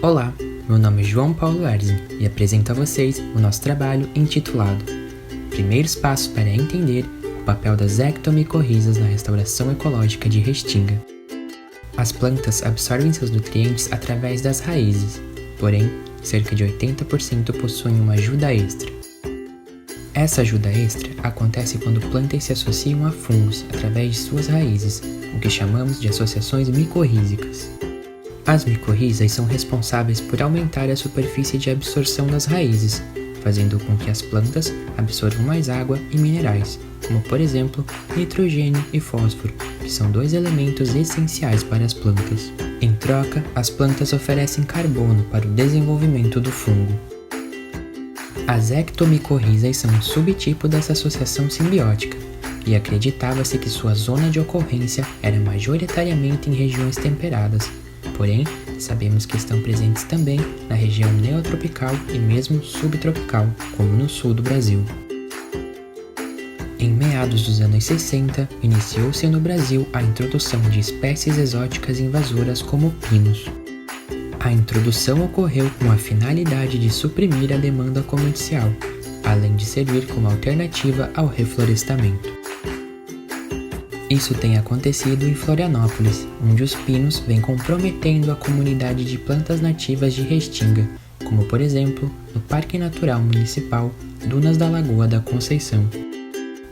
Olá, meu nome é João Paulo Erzin e apresento a vocês o nosso trabalho intitulado Primeiros Passos para Entender o Papel das Ectomicorrizas na Restauração Ecológica de Restinga. As plantas absorvem seus nutrientes através das raízes, porém, cerca de 80% possuem uma ajuda extra. Essa ajuda extra acontece quando plantas se associam a fungos através de suas raízes, o que chamamos de associações micorrízicas. As micorrizas são responsáveis por aumentar a superfície de absorção das raízes, fazendo com que as plantas absorvam mais água e minerais, como por exemplo, nitrogênio e fósforo, que são dois elementos essenciais para as plantas. Em troca, as plantas oferecem carbono para o desenvolvimento do fungo. As ectomicorrizas são um subtipo dessa associação simbiótica, e acreditava-se que sua zona de ocorrência era majoritariamente em regiões temperadas. Porém, sabemos que estão presentes também na região neotropical e mesmo subtropical, como no sul do Brasil. Em meados dos anos 60, iniciou-se no Brasil a introdução de espécies exóticas invasoras como pinos. A introdução ocorreu com a finalidade de suprimir a demanda comercial, além de servir como alternativa ao reflorestamento. Isso tem acontecido em Florianópolis, onde os pinos vêm comprometendo a comunidade de plantas nativas de Restinga, como por exemplo no Parque Natural Municipal Dunas da Lagoa da Conceição.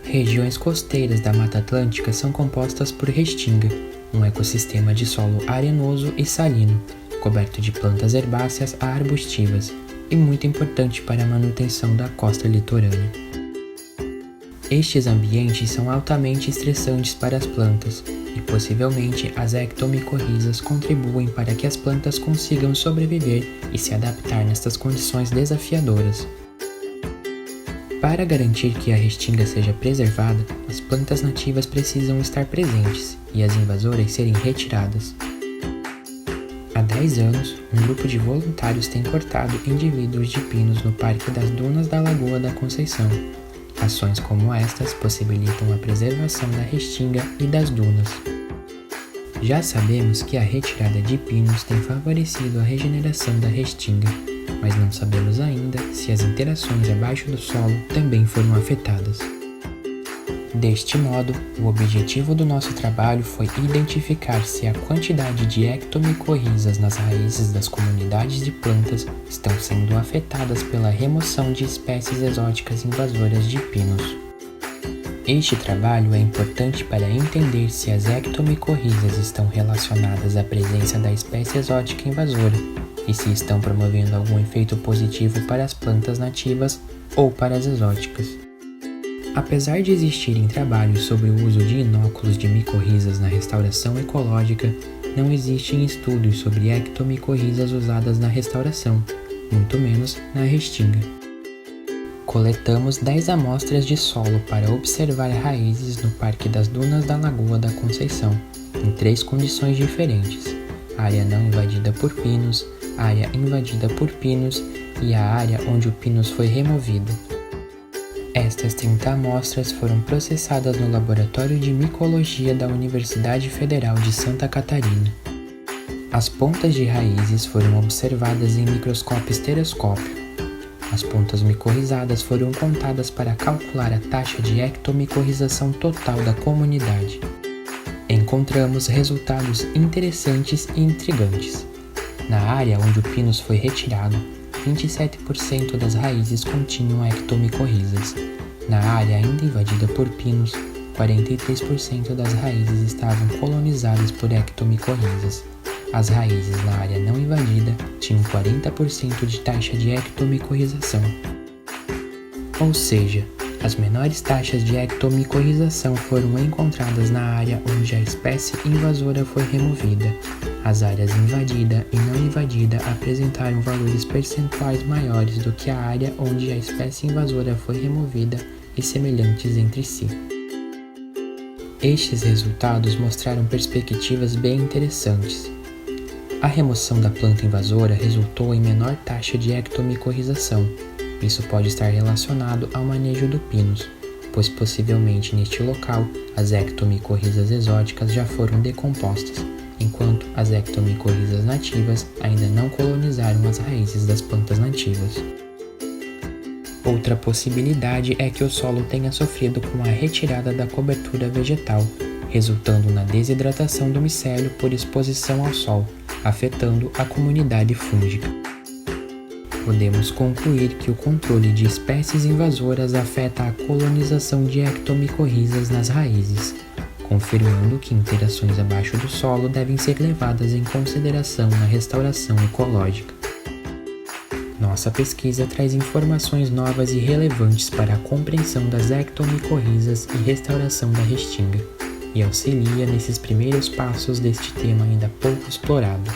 Regiões costeiras da Mata Atlântica são compostas por restinga, um ecossistema de solo arenoso e salino, coberto de plantas herbáceas a arbustivas, e muito importante para a manutenção da costa litorânea. Estes ambientes são altamente estressantes para as plantas, e possivelmente as ectomicorrizas contribuem para que as plantas consigam sobreviver e se adaptar nestas condições desafiadoras. Para garantir que a restinga seja preservada, as plantas nativas precisam estar presentes e as invasoras serem retiradas. Há 10 anos, um grupo de voluntários tem cortado indivíduos de pinos no Parque das Dunas da Lagoa da Conceição. Ações como estas possibilitam a preservação da restinga e das dunas. Já sabemos que a retirada de pinos tem favorecido a regeneração da restinga, mas não sabemos ainda se as interações abaixo do solo também foram afetadas. Deste modo, o objetivo do nosso trabalho foi identificar se a quantidade de ectomicorrizas nas raízes das comunidades de plantas estão sendo afetadas pela remoção de espécies exóticas invasoras de pinos. Este trabalho é importante para entender se as ectomicorrizas estão relacionadas à presença da espécie exótica invasora e se estão promovendo algum efeito positivo para as plantas nativas ou para as exóticas. Apesar de existirem trabalhos sobre o uso de inóculos de micorrizas na restauração ecológica, não existem estudos sobre ectomicorrizas usadas na restauração, muito menos na restinga. Coletamos 10 amostras de solo para observar raízes no Parque das Dunas da Lagoa da Conceição, em 3 condições diferentes: área não invadida por pinos, área invadida por pinos e a área onde o pinus foi removido. Estas 30 amostras foram processadas no Laboratório de Micologia da Universidade Federal de Santa Catarina. As pontas de raízes foram observadas em microscópio estereoscópio. As pontas micorrizadas foram contadas para calcular a taxa de ectomicorrização total da comunidade. Encontramos resultados interessantes e intrigantes. Na área onde o pinus foi retirado, 27% das raízes continham ectomicorrizas. Na área ainda invadida por pinos, 43% das raízes estavam colonizadas por ectomicorrizas. As raízes na área não invadida tinham 40% de taxa de ectomicorrização. Ou seja, as menores taxas de ectomicorrização foram encontradas na área onde a espécie invasora foi removida. As áreas invadida e não invadida apresentaram valores percentuais maiores do que a área onde a espécie invasora foi removida e semelhantes entre si. Estes resultados mostraram perspectivas bem interessantes. A remoção da planta invasora resultou em menor taxa de ectomicorrização. Isso pode estar relacionado ao manejo do pinus, pois possivelmente neste local as ectomicorrizas exóticas já foram decompostas, enquanto as ectomicorrizas nativas ainda não colonizaram as raízes das plantas nativas. Outra possibilidade é que o solo tenha sofrido com a retirada da cobertura vegetal, resultando na desidratação do micélio por exposição ao sol, afetando a comunidade fúngica. Podemos concluir que o controle de espécies invasoras afeta a colonização de ectomicorrizas nas raízes, confirmando que interações abaixo do solo devem ser levadas em consideração na restauração ecológica. Nossa pesquisa traz informações novas e relevantes para a compreensão das ectomicorrizas e restauração da restinga, e auxilia nesses primeiros passos deste tema ainda pouco explorado.